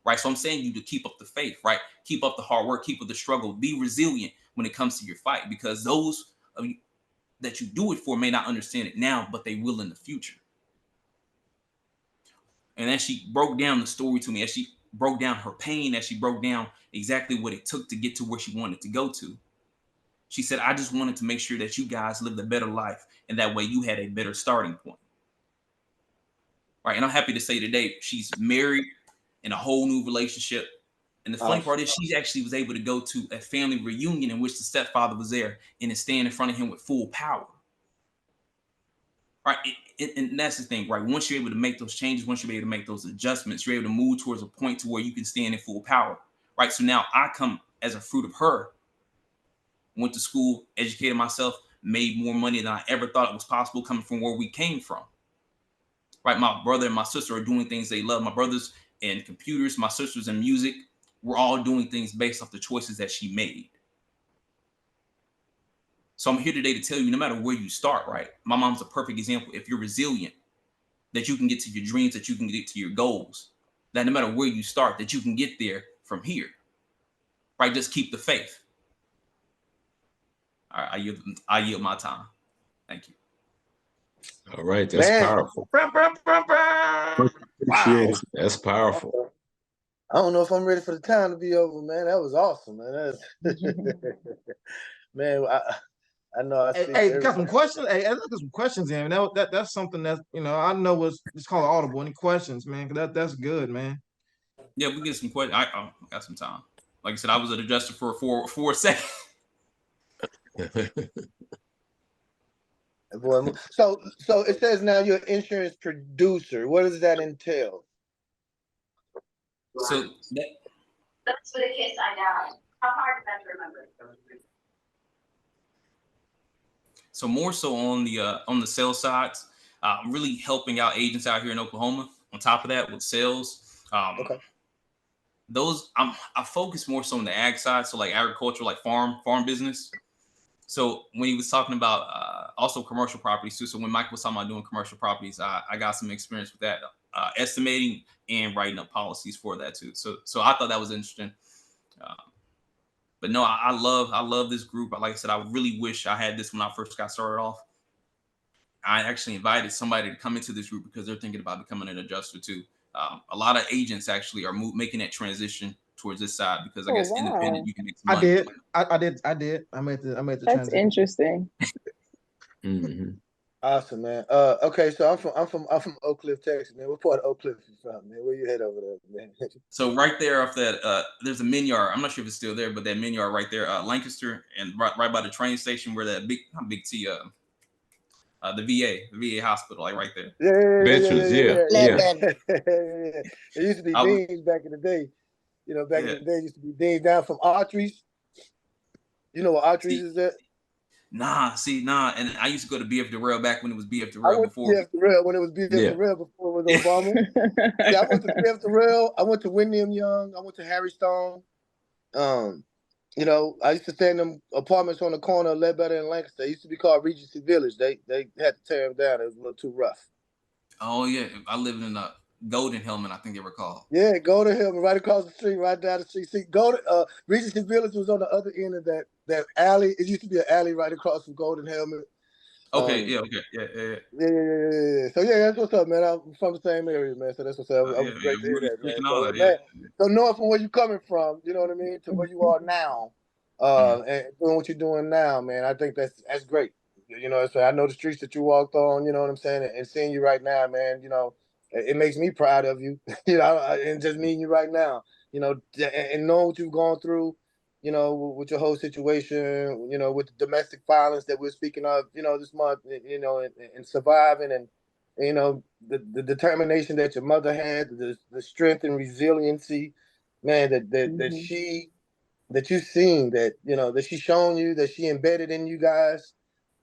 Right. So I'm saying you to keep up the faith, right? Keep up the hard work, keep up the struggle, be resilient when it comes to your fight, because those of you that you do it for may not understand it now, but they will in the future. And as she broke down the story to me, as she broke down her pain, as she broke down exactly what it took to get to where she wanted to go to, she said, I just wanted to make sure that you guys lived a better life. And that way you had a better starting point. Right. And I'm happy to say today she's married in a whole new relationship. And the funny part is she actually was able to go to a family reunion in which the stepfather was there and is standing in front of him with full power. Right. And that's the thing, right? Once you're able to make those changes, once you're able to make those adjustments, you're able to move towards a point to where you can stand in full power. Right. So now I come as a fruit of her, went to school, educated myself, made more money than I ever thought it was possible coming from where we came from. Right. My brother and my sister are doing things they love. My brother's in computers, my sister's in music. We're all doing things based off the choices that she made. So I'm here today to tell you, no matter where you start, right? My mom's a perfect example. If you're resilient, that you can get to your dreams, that you can get to your goals, that no matter where you start, that you can get there from here, right? Just keep the faith. All right, I yield my time. Thank you. All right, that's powerful. Wow. That's powerful. I don't know if I'm ready for the time to be over, man. That was awesome, man. Man, I know. Hey, got some questions. Hey, let's get some questions in. That's something that I know it's called Audible. Any questions, man? Cause that's good, man. Yeah, we get some questions. I got some time. Like I said, I was an adjuster for a second. So it says now you're an insurance producer. What does that entail? So that's for the kids I know. How hard is that to remember? So more so on the sales sides, really helping out agents out here in Oklahoma. On top of that, with sales, Okay. those I focus more so on the ag side, so like agriculture, like farm business. So when he was talking about also commercial properties too, so when Mike was talking about doing commercial properties, I got some experience with that, estimating and writing up policies for that too. So I thought that was interesting. But no, I love this group. Like I said, I really wish I had this when I first got started off. I actually invited somebody to come into this group because they're thinking about becoming an adjuster too. A lot of agents actually are making that transition towards this side because I guess independent you can make some money. I did. I made the That's transition. interesting. Awesome, man. Okay, so I'm from Oak Cliff, Texas, man. What part of Oak Cliff you from, man? Where you head over there, man? So right there off that, there's a Minyard. I'm not sure if it's still there, but that Minyard right there, Lancaster, and right by the train station where that big T, the VA hospital, like right there. Yeah. It used to be Dean's back in the day. You know, back in the day, it used to be Dean's down from Autry's. You know what Autry's is at? Nah. And I used to go to BF Durrell back when it was BF Durrell before. BF Durrell when it was BF Durrell before it was Obama. Yeah, I went to BF Durrell. I went to Wyndham Young. I went to Harry Stone. You know, I used to stay in them apartments on the corner of Ledbetter and Lancaster. It used to be called Regency Village. They had to tear them down. It was a little too rough. Oh yeah, I lived in Golden Hillman, I think they were called. Yeah, Golden Hillman, right across the street, right down the street. See, Regency Village was on the other end of that alley. It used to be an alley right across from Golden Hillman. Okay, yeah. So yeah, that's what's up, man. I'm from the same area, man. So that's what's up. I was great to hear that, man. So knowing from where you're coming from, you know what I mean, to where you are now, and doing what you're doing now, man. I think that's great. You know, so I know the streets that you walked on. You know what I'm saying, and seeing you right now, man. You know, it makes me proud of you. You know, and just meeting you right now. You know, and knowing what you've gone through. You know, with your whole situation, you know, with the domestic violence that we're speaking of, you know, this month, you know, and surviving and, you know, the determination that your mother had, the strength and resiliency, man, that you've seen, that, you know, that she's shown you, that she embedded in you guys,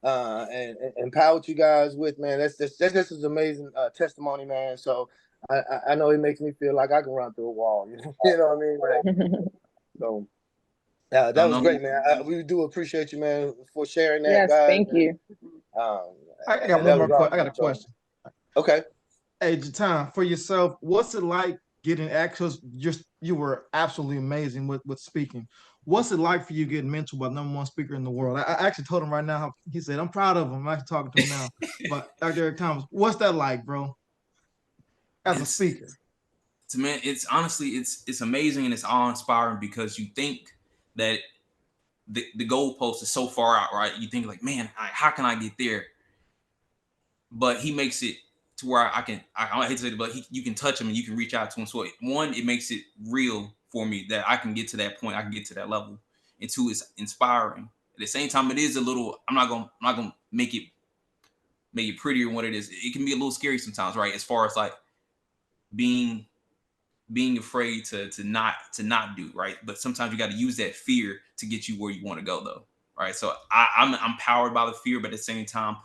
and empowered you guys with, man, that's just an amazing testimony, man. So I know it makes me feel like I can run through a wall, you know what I mean? Like, so. Yeah, that was great, man. We do appreciate you, man, for sharing that. Yes, guys. Thank you. I got one more question. I got a question. Okay. Hey, Jatan, for yourself, what's it like getting access? You were absolutely amazing with speaking. What's it like for you getting mentored by the #1 speaker in the world? I actually told him right now. He said, "I'm proud of him." I'm actually talking to him now. But Dr. Eric Thomas, what's that like, bro? As a speaker, man, it's honestly it's amazing and it's awe-inspiring because you think that the goalpost is so far out, right? You think like, man, how can I get there? But he makes it to where I hate to say it, but you can touch him and you can reach out to him. So one, it makes it real for me that I can get to that point, I can get to that level. And two, it's inspiring. At the same time, it is a little, I'm not gonna make it prettier than what it is. It can be a little scary sometimes, right? As far as like being afraid to not do, right? But sometimes you got to use that fear to get you where you want to go, though, right? So I'm powered by the fear, but at the same time,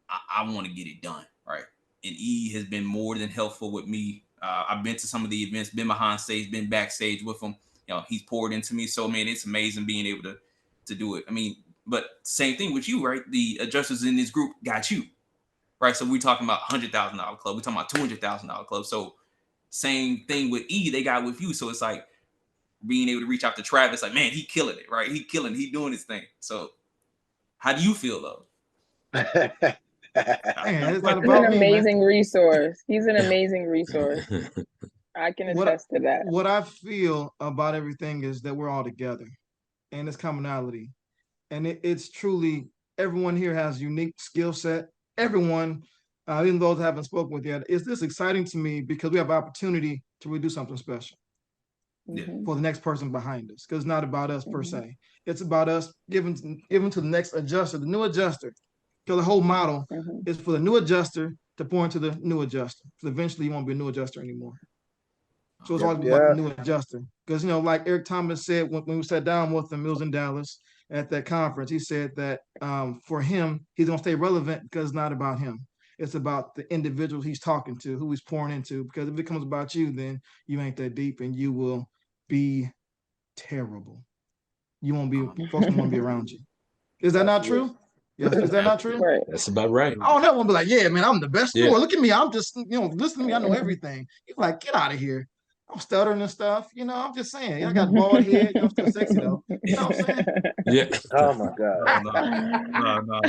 I want to get it done, right? And E has been more than helpful with me. I've been to some of the events, been behind stage, been backstage with him. You know, he's poured into me. So, man, it's amazing being able to do it. I mean, but same thing with you, right? The adjusters in this group got you, right? So we're talking about $100,000 club. We're talking about $200,000 club. So same thing with E, they got with you. So it's like being able to reach out to Travis, like, man, he killing it, right? He doing his thing. So how do you feel though? Man, He's an amazing resource. He's an amazing resource. I can attest to that. What I feel about everything is that we're all together and it's commonality. And it's truly, everyone here has a unique skill set. Everyone, even those I haven't spoken with yet, is this exciting to me because we have opportunity to really do something special for the next person behind us. Because it's not about us per se. It's about us giving to the next adjuster, the new adjuster. Because the whole model is for the new adjuster to pour into the new adjuster. So eventually you won't be a new adjuster anymore. So it's always about the new adjuster. Because, you know, like Eric Thomas said when we sat down with him, it was in Dallas at that conference, he said that for him, he's going to stay relevant because it's not about him. It's about the individual he's talking to, who he's pouring into. Because if it becomes about you, then you ain't that deep, and you will be terrible. You won't be. Folks won't want to be around you. Is that not true? Yes. Is that not true? Right. That's about right. Oh, that one be like, yeah, man, I'm the best. Yeah. Look at me. I'm just, listen to me. I know everything. You're like, get out of here. I'm stuttering and stuff. I'm just saying. I got bald head. I'm still sexy though. You know what I'm saying? Yeah. Oh my God. No.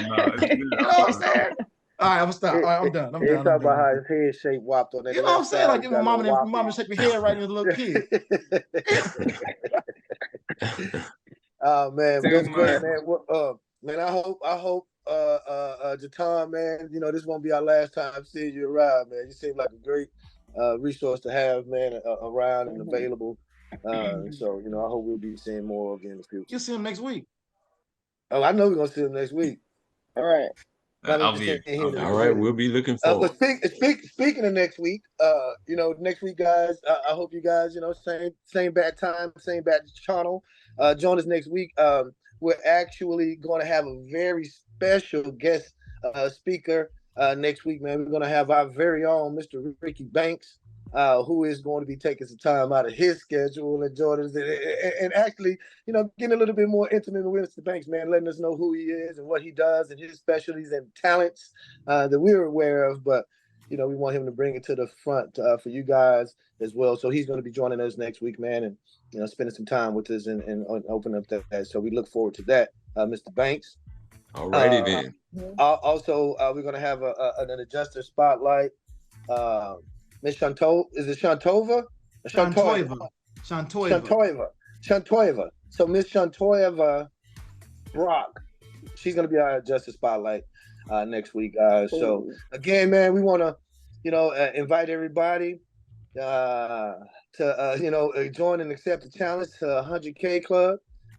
You know what I'm saying? All right, I'm gonna stop. All right, I'm done. He's talking about how his head shape whopped on that. You know what I'm saying? Like give my mama shake my head right as a little kid. Oh man, that's great, man. Well, man, I hope Jaton, man, this won't be our last time seeing you around, man. You seem like a great resource to have, man, around and available. So, I hope we'll be seeing more of you in the future. You'll see him next week. Oh, I know we're gonna see him next week. All right. All right, we'll be looking forward. But speaking of next week, next week, guys, I hope you guys, same bad time, same bad channel. Join us next week. We're actually going to have a very special guest speaker next week, man. We're going to have our very own Mr. Ricky Banks, who is going to be taking some time out of his schedule and joining us and actually, getting a little bit more intimate with Mr. Banks, man, letting us know who he is and what he does and his specialties and talents that we're aware of. But, we want him to bring it to the front for you guys as well. So he's going to be joining us next week, man, and, spending some time with us and open up that. So we look forward to that, Mr. Banks. All righty then. Also, we're going to have an adjuster spotlight. Miss Shantova, is it Shantova? Shantoyeva. So Miss Shantoyeva Brock, she's gonna be our Justice Spotlight next week. So again, man, we want to, invite everybody to join and accept the challenge to 100K Club.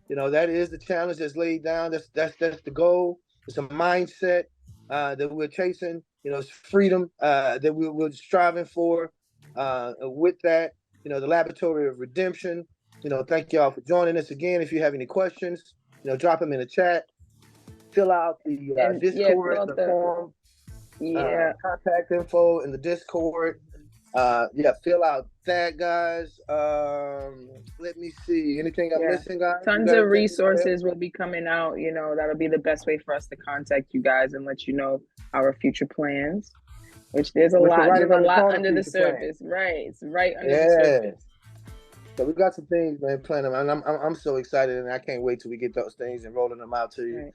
That is the challenge that's laid down. That's the goal. It's a mindset that we're chasing. It's freedom that we're striving for. With that, the Laboratory of Redemption. Thank y'all for joining us again. If you have any questions, drop them in the chat. Fill out the Discord, the form. Contact info in the Discord. Fill out that, guys. Let me see. Anything I'm missing, guys? Tons of resources will be coming out. That'll be the best way for us to contact you guys and let you know our future plans. Which there's a lot under the surface, right? It's right under the surface. So we got some things, man, planning, and I'm so excited, and I can't wait till we get those things and rolling them out to you,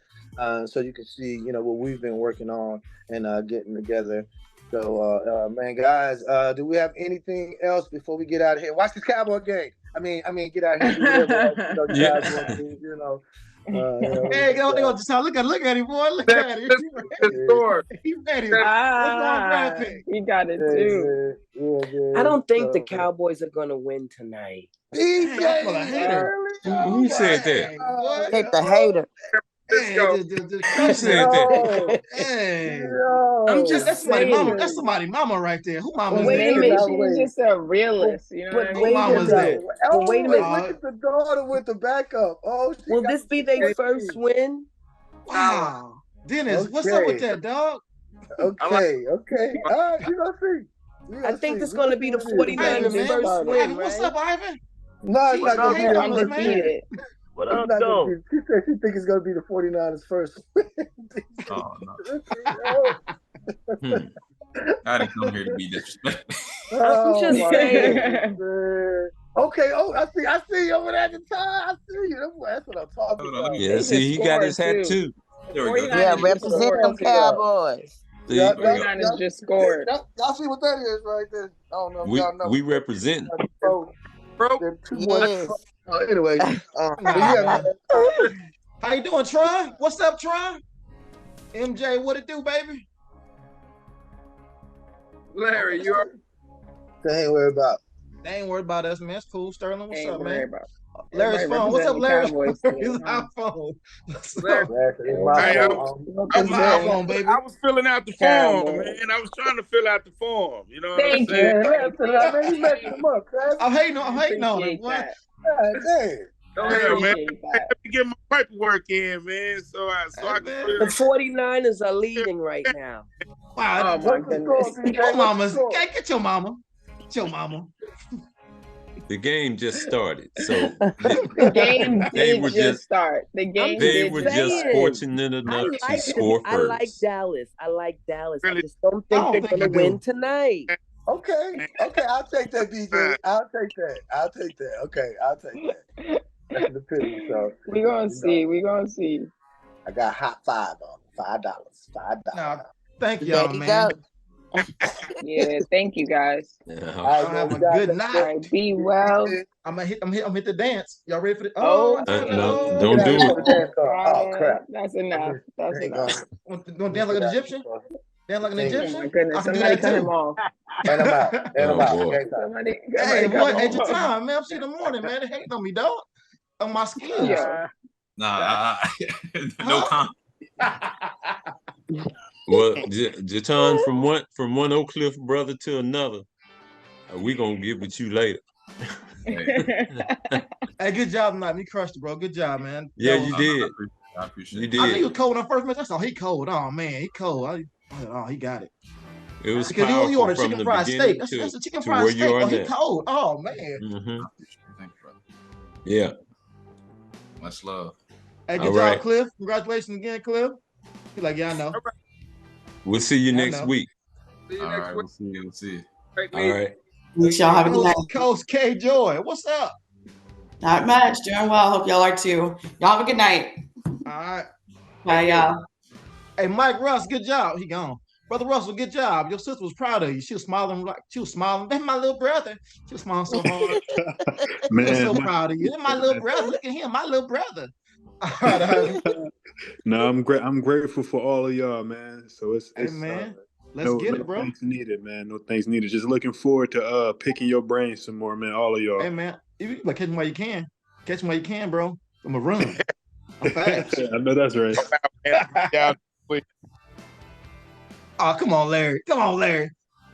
so you can see, what we've been working on and getting together. So, man, guys, do we have anything else before we get out of here? Watch the Cowboy game. I mean, get out of here. Hey, look at him, boy. Look at him. He ready. He got it too. I don't think the Cowboys are gonna win tonight. He said Who said that? Take the hater. Who said that? Hey, that's somebody mama right there. Who mama is that? She's just a realist, Who mama is that? Wait a minute. Look at the daughter with the backup. Will this be their first win? Wow. Dennis, what's up with that, dog? Okay. All right, you gonna see. I think it's gonna be the 49ers' first win, right? What's up, Ivan? No, it's not gonna be undefeated. What up, though? She said she thinks it's gonna be the 49ers first. Oh no. I didn't come here to be disrespectful. I'm just saying. Okay. Oh, I see you over there at the time. I see you. That's what I'm talking about. Yeah, see, he got his hat too. There we go. Yeah, represent them Cowboys. Y'all 49ers just scored. Y'all see what that is right there? I don't know. Y'all know. We represent. Anyway, how you doing, Tron? What's up, Tron? MJ, what it do, baby? Larry, you are. They ain't worried about. They ain't worried about us, man. It's cool. Sterling, what's up, man? Larry's phone. What's up, Larry's phone? His iPhone. I was filling out the form, man. I was trying to fill out the form. You know what I'm saying? I'm hating on him. What? Go ahead, man. Let me get my paperwork in, man. So I can. The 49ers are leading right now. Wow, Oh my goodness. your mama's. Get your mama. Get your mama. The game just started, so The game they did were just start. The game they did were just just start. fortunate enough to score I like first. Dallas. I like Dallas. I Really? just don't think I don't they're think gonna you do. win tonight. Okay, I'll take that, BJ. I'll take that. Okay, I'll take that. That's the pity. So We're gonna see. We're gonna see. I got hot $5 on $5. Nah, thank There y'all, you man. go. Yeah, thank you guys. Uh-huh. All Y'all right, have man, a we got good that. night. All right, be well. I'm hit the dance. Y'all ready for the? Oh, Oh, time to- no, oh. don't do it. Oh crap! That's enough. That's There you enough. go. Don't dance like an Egyptian? Dance like an Oh, Oh Egyptian? my I goodness! can do Somebody that cut him too. off. And I'm out. Oh, boy. Game time. Somebody Hey, cut boy, him at your off. time, man. I'm seeing the morning, man. They hating on me, dog. On my skills. Yo. Nah, no comment. Well, Jatan, from one Oak Cliff brother to another, we gonna get with you later. Hey, good job tonight. You crushed it, bro. Good job, man. Yeah, That you was- did. I appreciate You it. I knew he did. was cold on the first match. I saw he cold. Oh man, he cold. Oh, he got it. It was Because powerful you ordered from chicken the fried beginning steak. That's a chicken to fried where steak. you are Oh, he now. cold. Oh man. Hmm. I appreciate it. Thank you, brother. Yeah. Much love. Hey, good All job, right. Cliff. Congratulations again, Cliff. He's like, yeah, I know. We'll see you I next know. week. See you All next right, week. we'll see you. We'll see you. Great All meeting. right. Y'all have a good night. Coach K Joy, what's up? Not much. Doing well. Hope y'all are too. Y'all have a good night. All right. Bye, y'all. Hey, Mike Russ, good job. He gone. Brother Russell, good job. Your sister was proud of you. She was smiling like she was smiling. That's my little brother. She was smiling so hard. She was so proud of you. That's my little brother. Look at him, my little brother. All right, honey. No, I'm grateful for all of y'all, man. So it's Hey, man. Let's no, get no it, bro. thanks needed, man. No thanks needed. Just looking forward to picking your brains some more, man. All of y'all. Hey, man. You catch him while you can. Catch him while you can, bro. I'm a run. I'm fast. I know that's right. Yeah, Oh, come on, Larry. Come on, Larry.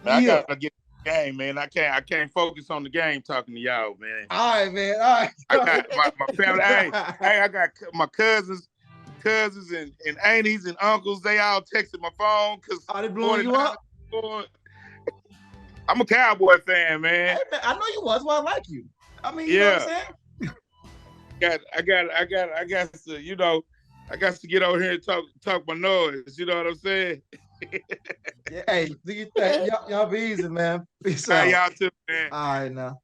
I Yeah. gotta get the game, man. I can't focus on the game talking to y'all, man. All right, man. All right. I got my family. Hey, I got my cousins and aunties and uncles. They all texted my phone because Are they blowing you up? I'm a Cowboy fan, man. Hey, man, I know you was. Well, I like you. I mean, you know what I'm saying? I got to, I got to get over here and talk my noise. You know what I'm saying? Yeah, hey, do you think y'all be easy, man? Peace Hey, out. y'all too, man. All right, now.